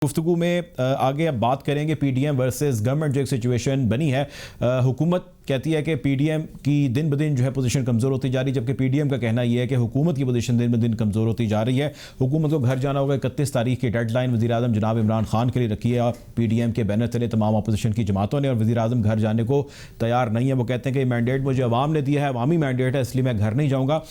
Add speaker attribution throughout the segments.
Speaker 1: गुफ्तगू में आगे अब बात करेंगे पीडीएम वर्सेस गवर्नमेंट जो एक सिचुएशन बनी है। हुकूमत कहती है कि पीडीएम की दिन ब दिन जो है पोजीशन कमज़ोर होती जा रही है, जबकि पीडीएम का कहना यह है कि हुकूमत की पोजीशन दिन ब दिन कमज़ोर होती जा रही है। हुकूमत को घर जाना होगा। 31 तारीख की डेडलाइन वज़ीर-ए-आज़म जनाब इमरान खान के लिए रखी है। पीडीएम के बैनर तले तमाम अपोजिशन की जमातों ने, और वज़ीर-ए-आज़म घर जाने को तैयार नहीं है। वो कहते हैं कि मैंडेट मुझे अवाम ने दिया है, अवामी मैंडेट है, इसलिए मैं घर नहीं जाऊँगा।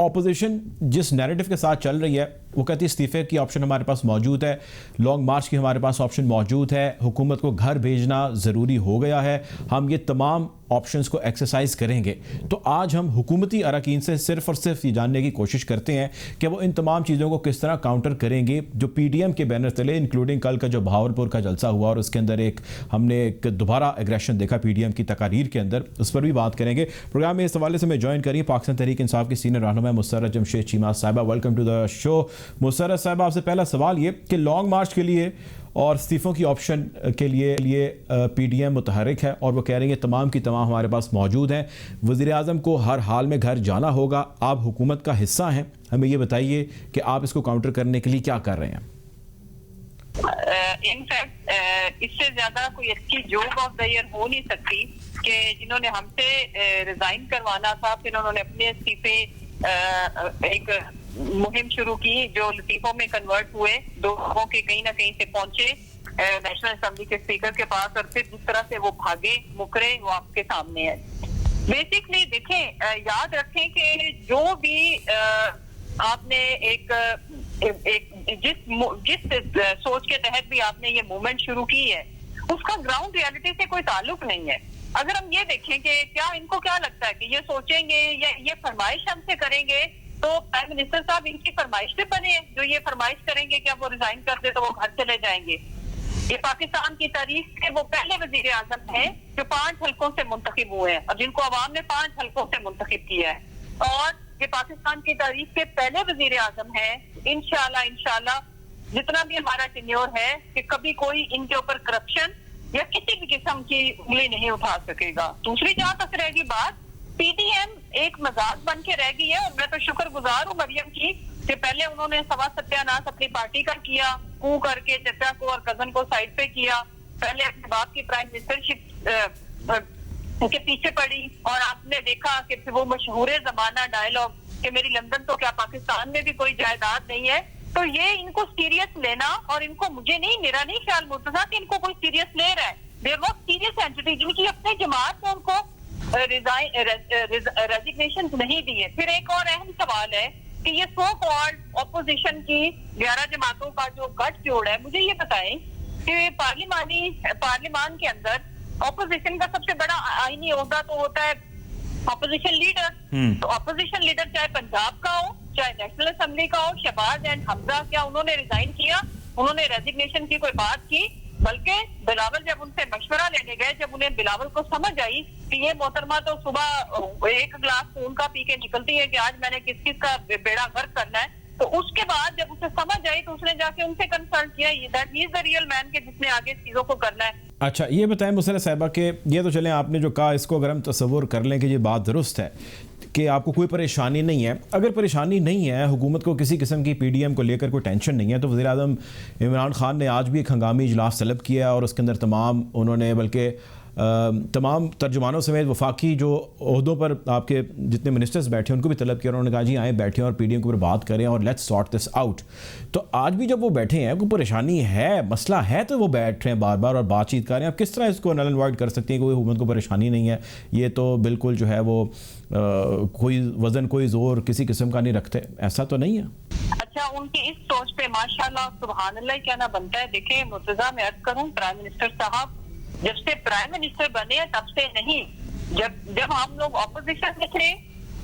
Speaker 1: ऑपोजिशन जिस नैरेटिव के साथ चल रही है वो कहती है इस्तीफे की ऑप्शन हमारे पास मौजूद है, लॉन्ग मार्च की हमारे पास ऑप्शन मौजूद है, हुकूमत को घर भेजना ज़रूरी हो गया है, हम ये तमाम ऑप्शंस को एक्सरसाइज करेंगे। तो आज हम हुकूमती अरकान से सिर्फ और सिर्फ ये जानने की कोशिश करते हैं कि वो इन तमाम चीज़ों को किस तरह काउंटर करेंगे जो पीडीएम के बैनर तले, इंक्लूडिंग कल का जो बहावलपुर का जलसा हुआ और उसके अंदर हमने एक दोबारा एग्रेशन देखा पीडीएम की तकारीर के अंदर, उस पर भी बात करेंगे। प्रोग्राम में इस हवाले से मैं ज्वाइन करिए पाकिस्तान तहरीक इंसाफ की सीनियर रहनुमा मुसर्रत जमशेद चीमा साहिबा। Welcome to the show. Musarrat साहिबा, आपसे पहला सवाल ये कि लॉन्ग मार्च के लिए और इस्तीफ़ों की ऑप्शन के लिए पीडीएम मुतहरिक है और वो कह रही है तमाम की तमाम हमारे पास मौजूद हैं। वज़ीर-ए-आज़म को हर हाल में घर जाना होगा। आप हुकूमत का हिस्सा हैं, हमें ये बताइए कि आप इसको काउंटर करने के लिए क्या कर रहे हैं।
Speaker 2: इनफैक्ट इससे ज्यादा कोई अच्छी जोक ऑफ द ईयर हो नहीं सकती कि जिन्होंने हमसे रिजाइन करवाना था, फिर उन्होंने अपने इस्तीफे एक मुहिम शुरू की जो लतीफों में कन्वर्ट हुए, दो लोगों के कहीं ना कहीं से पहुंचे नेशनल असेंबली के स्पीकर के पास, और फिर जिस तरह से वो भागे मुकरे वो आपके सामने है। बेसिकली देखें, याद रखें कि जो भी आपने जिस सोच के तहत भी आपने ये मूवमेंट शुरू की है उसका ग्राउंड रियलिटी से कोई ताल्लुक नहीं है। अगर हम ये देखें कि क्या इनको क्या लगता है कि ये सोचेंगे या ये फरमाइश हमसे करेंगे, तो प्राइम मिनिस्टर साहब इनकी फरमाइश पे बने हैं जो ये फरमाइश करेंगे कि अब वो रिजाइन कर दे तो वो घर चले जाएंगे। ये पाकिस्तान की तारीख के वो पहले वजीर आजम हैं जो 5 हल्कों से मुंतखब हुए हैं और जिनको अवाम ने 5 हल्कों से मुंतखब किया है, और ये पाकिस्तान की तारीख के पहले वजीर आजम है। इंशाल्लाह जितना भी हमारा टेन्योर है कि कभी कोई इनके ऊपर करप्शन या किसी भी किस्म की उंगली नहीं उठा सकेगा। दूसरी जहां तक रहेगी बात, पीडीएम एक मजाक बन के रह गई है, और मैं तो शुक्रगुजार हूँ मरियम की कि पहले उन्होंने सवा सत्यानाश अपनी पार्टी का किया, कू करके चचा को और कजन को साइड पे किया, पहले अपने बाप की प्राइम मिनिस्टरशिप के पीछे पड़ी, और आपने देखा कि वो मशहूर जमाना डायलॉग कि मेरी लंदन तो क्या पाकिस्तान में भी कोई जायदाद नहीं है। तो ये इनको सीरियस लेना, और इनको मुझे नहीं, मेरा नहीं ख्याल मुर्तजा कि इनको कोई सीरियस ले रहा है। देयर वाज सीरियस एंटिटी जिनकी अपने जमात ने उनको रेजिग्नेशन नहीं दिए। फिर एक और अहम सवाल है कि ये सो कॉल्ड ऑपोजिशन की 11 जमातों का जो गठजोड़ है, मुझे ये बताएं कि पार्लियामान के अंदर ऑपोजिशन का सबसे बड़ा आईनी ओहदा तो होता है ऑपोजिशन लीडर। तो ऑपोजिशन लीडर चाहे पंजाब का हो चाहे नेशनल असेंबली का हो, शहबाज एंड हमजा, क्या उन्होंने रिजाइन किया? उन्होंने रेजिग्नेशन की कोई बात की? बल्कि बिलावल जब उनसे मशवरा लेने गए, जब उन्हें बिलावल को समझ आई कि ये मोहतरमा तो सुबह 1 गिलास खून का पी के निकलती है कि आज मैंने किस किस का बेड़ा गर्क करना है, तो उसके बाद जब उसे समझ आई तो उसने जाके उनसे कंसल्ट किया। That he is the real man के जिसने आगे चीजों को करना है।
Speaker 1: अच्छा, ये बताएं मुसर्रत साहिबा के ये तो चलें, आपने जो कहा इसको अगर हम तसव्वुर कर लें कि ये बात दुरुस्त है कि आपको कोई परेशानी नहीं है, अगर परेशानी नहीं है, हुकूमत को किसी किस्म की पीडीएम को लेकर कोई टेंशन नहीं है, तो वज़ीर-ए-आज़म इमरान खान ने आज भी एक हंगामी इजलास तलब किया और उसके अंदर उन्होंने बल्कि तमाम तर्जुमानों समेत वफाकी जो ओहदों पर आपके जितने मिनिस्टर्स बैठे उनको भी तलब किया और उन्होंने कहा जी आए बैठे और पीडीएम के ऊपर बात करें और लेट्स सॉर्ट दिस आउट। तो आज भी जब वो बैठे हैं, कोई परेशानी है, मसला है, तो वो बैठ रहे हैं बार बार और बातचीत कर रहे हैं। आप किस तरह इसको नल एंड वाइड कर सकते हैं कि कोई हुकूमत को परेशानी नहीं है? ये तो बिल्कुल जो है वो कोई वजन कोई जोर किसी किस्म का नहीं रखते, ऐसा तो नहीं है।
Speaker 2: अच्छा, उनकी इस सोच पे माशाल्लाह सुभान अल्लाह क्या ना बनता है। देखें मुर्तजा, मैं अर्ज करूं, प्राइम मिनिस्टर साहब जब से प्राइम मिनिस्टर बने तब से नहीं, जब हम लोग ऑपोजिशन में थे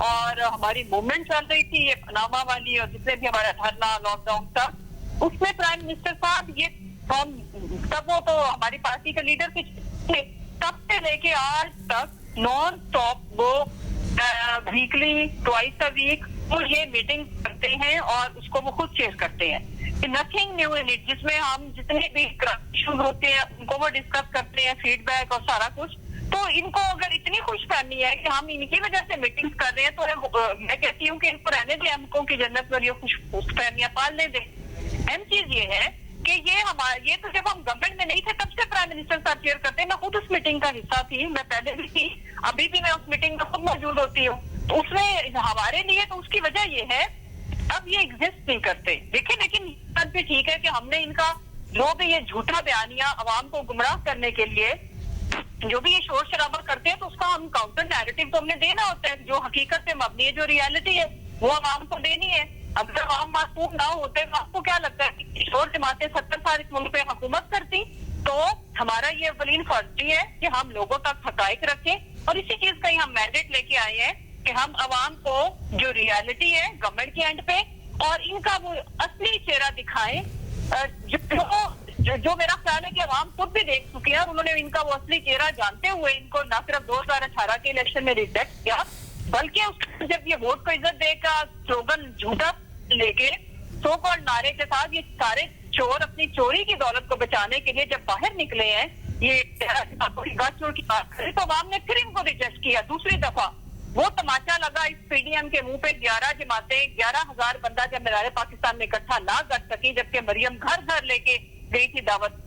Speaker 2: और हमारी मूवमेंट चल रही थी ये पनामा वाली और जितने भी हमारा धरना लॉकडाउन था, उसमें प्राइम मिनिस्टर साहब ये तब वो तो हमारी पार्टी के लीडर थे, तब से लेके आज तक नॉन स्टॉप वो वीकली ट्वाइस अ वीक वो ये मीटिंग करते हैं और उसको वो खुद चेक करते हैं। नथिंग न्यू इन इट, जिसमें हम जितने भी इश्यूज होते हैं उनको वो डिस्कस करते हैं, फीडबैक और सारा कुछ। तो इनको अगर इतनी खुशफहमी है कि हम इनकी वजह से मीटिंग्स कर रहे हैं, तो मैं कहती हूँ कि इनको रहने दें, हमको की जन्नत पर ये खुशफहमियां पालने दें। अहम चीज ये है कि ये तो जब हम गवर्नमेंट में नहीं थे तब से प्राइम मिनिस्टर साहब चेयर करते हैं। मैं खुद उस मीटिंग का हिस्सा थी, मैं पहले भी थी, अभी भी मैं उस मीटिंग में खुद मौजूद होती हूँ। तो उसमें हमारे लिए तो उसकी वजह ये है, अब ये एग्जिस्ट नहीं करते। देखिए, लेकिन बात भी ठीक है कि हमने इनका जो भी ये झूठा बयानिया अवाम को गुमराह करने के लिए जो भी ये शोर शराबा करते हैं, तो उसका हम काउंटर नैरेटिव तो हमने देना होता है। जो हकीकत पे मबनी है, जो रियलिटी है, वो अवाम को देनी है। अगर अवाम मासूम ना होते तो आपको क्या लगता है कि शोर जमाते 70 साल इस मुल्क पे हुकूमत करती? तो हमारा ये अवलीन फर्जी है कि हम लोगों तक हकाइक रखें, और इसी चीज का ही हम मैंडेट लेके आए हैं कि हम अवाम को जो रियलिटी है गवर्नमेंट के एंड पे और इनका वो असली चेहरा दिखाएं, जो मेरा ख्याल है कि अवाम खुद भी देख चुकी है, और उन्होंने इनका वो असली चेहरा जानते हुए इनको न सिर्फ 2018 के इलेक्शन में रिजेक्ट किया, बल्कि जब ये वोट को इज्जत देकर स्लोगन झूठा लेके सो कॉल्ड नारे के साथ ये सारे चोर अपनी चोरी की दौलत को बचाने के लिए जब बाहर निकले हैं, ये चोर की बात करें, तो अवाम ने फिर इनको रिजेक्ट किया दूसरी दफा। वो तमाचा लगा इस पीडीएम के मुंह पे। 11 जमातें 11,000 बंदा जब मीनारे पाकिस्तान में इकट्ठा ना कर सकी, जबकि मरियम घर घर लेके गई थी दावत,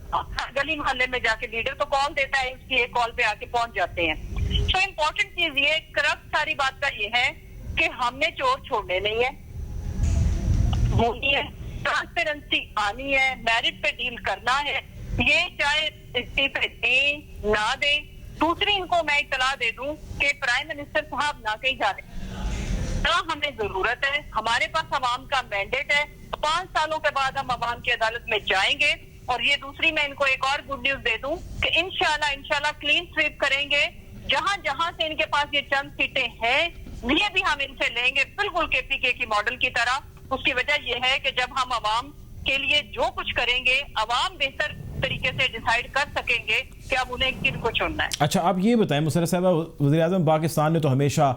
Speaker 2: गली मोहल्ले में जाके लीडर तो कॉल देता है, उसकी एक कॉल पे आके पहुंच जाते हैं। तो इम्पोर्टेंट चीज ये करप्ट सारी बात का ये है कि हमने चोर छोड़ने नहीं है, होनी है, ट्रांसपेरेंसी आनी है, मेरिट पे डील करना है। ये चाहे इस्तीफे दें ना दें। दूसरी इनको मैं इतला दे दूं कि प्राइम मिनिस्टर साहब ना कहीं जा रहे ना, हमें जरूरत है, हमारे पास अवाम का मैंडेट है। 5 सालों के बाद हम अवाम की अदालत में जाएंगे। और ये दूसरी मैं इनको एक और गुड न्यूज दे दूं कि इंशाल्लाह क्लीन स्वीप करेंगे। जहां जहां से इनके पास ये चंद सीटें हैं, ये भी हम इनसे लेंगे, बिल्कुल केपीके की मॉडल की तरह। उसकी वजह यह है कि जब हम अवाम के लिए जो कुछ करेंगे, अवाम बेहतर तरीके से डिसाइड कर सकेंगे कि अब उन्हें किनको चुनना है।
Speaker 1: अच्छा, आप ये बताएं मुशर्रफ साहबा, वज़ीर-ए-आज़म पाकिस्तान ने तो हमेशा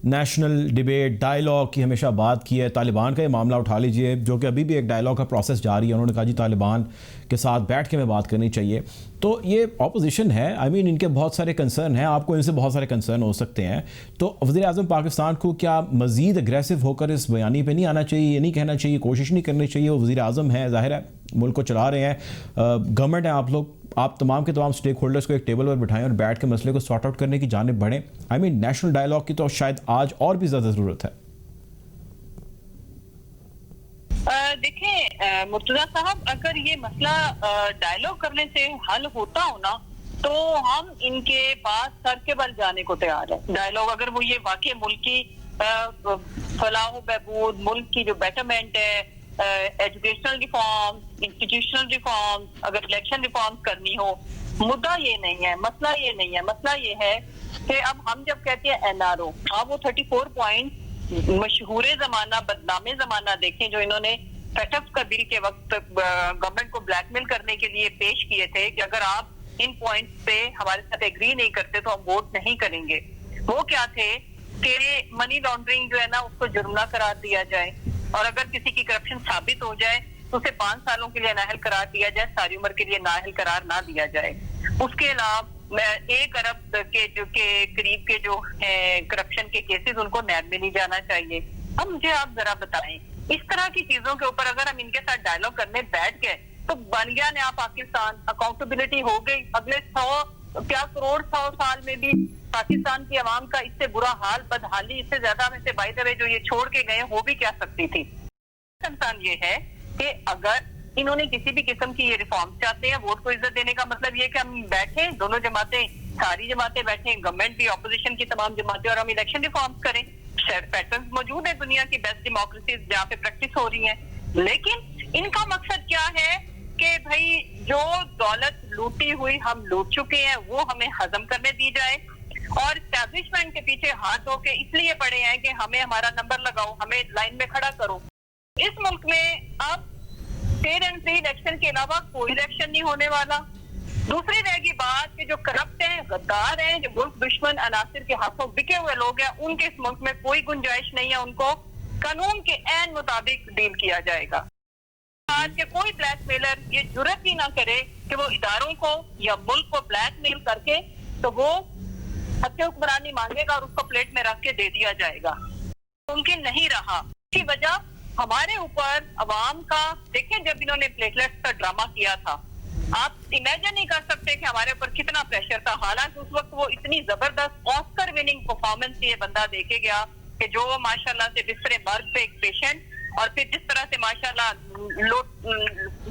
Speaker 1: नेशनल डिबेट डायलॉग की हमेशा बात की है। तालिबान का ये मामला उठा लीजिए, जो कि अभी भी एक डायलॉग का प्रोसेस जारी है। उन्होंने कहा जी तालिबान के साथ बैठ के हमें बात करनी चाहिए। तो ये ऑपोजिशन है, आई मीन इनके बहुत सारे कंसर्न हैं, आपको इनसे बहुत सारे कंसर्न हो सकते हैं। तो वज़ीर-ए-आज़म पाकिस्तान को क्या मज़ीद अग्रेसिव होकर इस बयानी पे नहीं आना चाहिए, ये नहीं कहना चाहिए, कोशिश नहीं करनी चाहिए? वो वज़ीर-ए-आज़म हैं, ज़ाहिर है मुल्क को चला रहे हैं, गवर्नमेंट है आप लोग, आप तमाम के तमाम स्टेक होल्डर्स को एक टेबल पर बिठाएं और बैठ के मसले को सॉर्ट आउट करने की जानिब बढ़ें। आई मीन नेशनल डायलॉग की तो शायद आज और भी ज़्यादा ज़रूरत है।
Speaker 2: देखें मुर्तजा साहब, अगर ये मसला डायलॉग करने से हल होता हो ना, तो हम इनके पास सर के बल जाने को तैयार है। डायलॉग अगर वो ये वाकई मुल्क की फलाह बहबूद, मुल्क की जो बेटरमेंट है, एजुकेशनल रिफॉर्म, इंस्टीट्यूशनल रिफॉर्म, अगर इलेक्शन रिफॉर्म करनी हो, मुद्दा ये नहीं है, मसला ये नहीं है। मसला ये है कि अब हम जब कहते हैं एनआरओ, आप वो 34 पॉइंट मशहूरे जमाना बदनामे जमाना देखें जो इन्होंने सेटअप का बिल के वक्त गवर्नमेंट को ब्लैकमेल करने के लिए पेश किए थे कि अगर आप इन पॉइंट्स पे हमारे साथ एग्री नहीं करते तो हम वोट नहीं करेंगे। वो क्या थे कि मनी लॉन्ड्रिंग जो है ना, उसको जुर्माना करार दिया जाए, और अगर किसी की करप्शन साबित हो जाए तो उसे 5 सालों के लिए नाअहल करार दिया जाए, सारी उम्र के लिए नाअहल करार ना दिया जाए। उसके अलावा 1 अरब के करीब के जो करप्शन के केसेस, उनको नैब में नहीं जाना चाहिए। अब मुझे आप जरा बताएं, इस तरह की चीजों के ऊपर अगर हम इनके साथ डायलॉग करने बैठ गए तो बन गया नया पाकिस्तान, अकाउंटेबिलिटी हो गई। अगले 100 करोड़ 100 साल में भी पाकिस्तान की आवाम का इससे बुरा हाल, बदहाली, इससे ज्यादा में से बाय द वे जो ये छोड़ के गए हो भी क्या सकती थी। कंसर्न ये है कि अगर इन्होंने किसी भी किस्म की ये रिफॉर्म चाहते हैं, वोट को इज्जत देने का मतलब ये कि हम बैठे, दोनों जमातें, सारी जमातें बैठे, गवर्नमेंट भी, ऑपोजिशन की तमाम जमातें, और हम इलेक्शन रिफॉर्म करें। पैटर्न मौजूद है दुनिया की बेस्ट डेमोक्रेसीज जहाँ पे प्रैक्टिस हो रही है। लेकिन इनका मकसद क्या है कि भाई जो दौलत लूटी हुई हम लूट चुके हैं वो हमें हजम करने दी जाए, और एस्टैब्लिशमेंट के पीछे हाथ धो के इसलिए पड़े हैं कि हमें हमारा नंबर लगाओ, हमें लाइन में खड़ा करो। इस मुल्क में अब फेयर एंड फ्री इलेक्शन के अलावा कोई इलेक्शन नहीं होने वाला। दूसरी रहेगी बात कि जो करप्ट हैं, गद्दार हैं, जो मुल्क दुश्मन अनासिर के हाथों बिके हुए लोग हैं, उनके इस मुल्क में कोई गुंजाइश नहीं है, उनको कानून के ऐन मुताबिक डील किया जाएगा। आज के कोई ब्लैकमेलर ये जुर्रत ही ना करे कि वो इदारों को या मुल्क को ब्लैकमेल करके तो वो हत्या हुक्मरानी मांगेगा और उसको प्लेट में रख के दे दिया जाएगा। मुमकिन नहीं रहा। इसकी वजह हमारे ऊपर अवाम का देखें, जब इन्होंने प्लेटलेट्स का ड्रामा किया था, आप इमेजिन नहीं कर सकते कि हमारे ऊपर कितना प्रेशर था। हालांकि उस वक्त वो इतनी जबरदस्त ऑस्कर विनिंग परफॉर्मेंस ये बंदा देके गया कि जो माशाल्लाह से बिस्तरे मर्द पे एक पेशेंट, और फिर जिस तरह से माशाल्लाह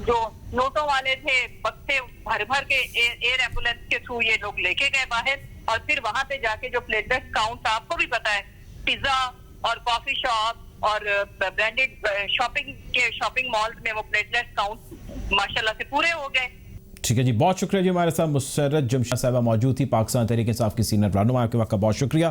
Speaker 2: जो नोटों वाले थे बक्से भर भर के एयर एम्बुलेंस के थ्रू ये लोग लेके गए बाहर, और फिर वहां पे जाके जो प्लेटलेट काउंट, आपको भी पता है, पिज्जा और कॉफी शॉप और ब्रांडेड शॉपिंग मॉल में वो प्लेटलेट काउंट माशाल्लाह से पूरे हो गए।
Speaker 1: ठीक है जी, बहुत शुक्रिया जी। हमारे साथ मुसर्रत जमशेद साहिबा मौजूद थी, पाकिस्तान तहरीक इंसाफ की सीनियर रहनुमा। आपके वक्त का बहुत शुक्रिया।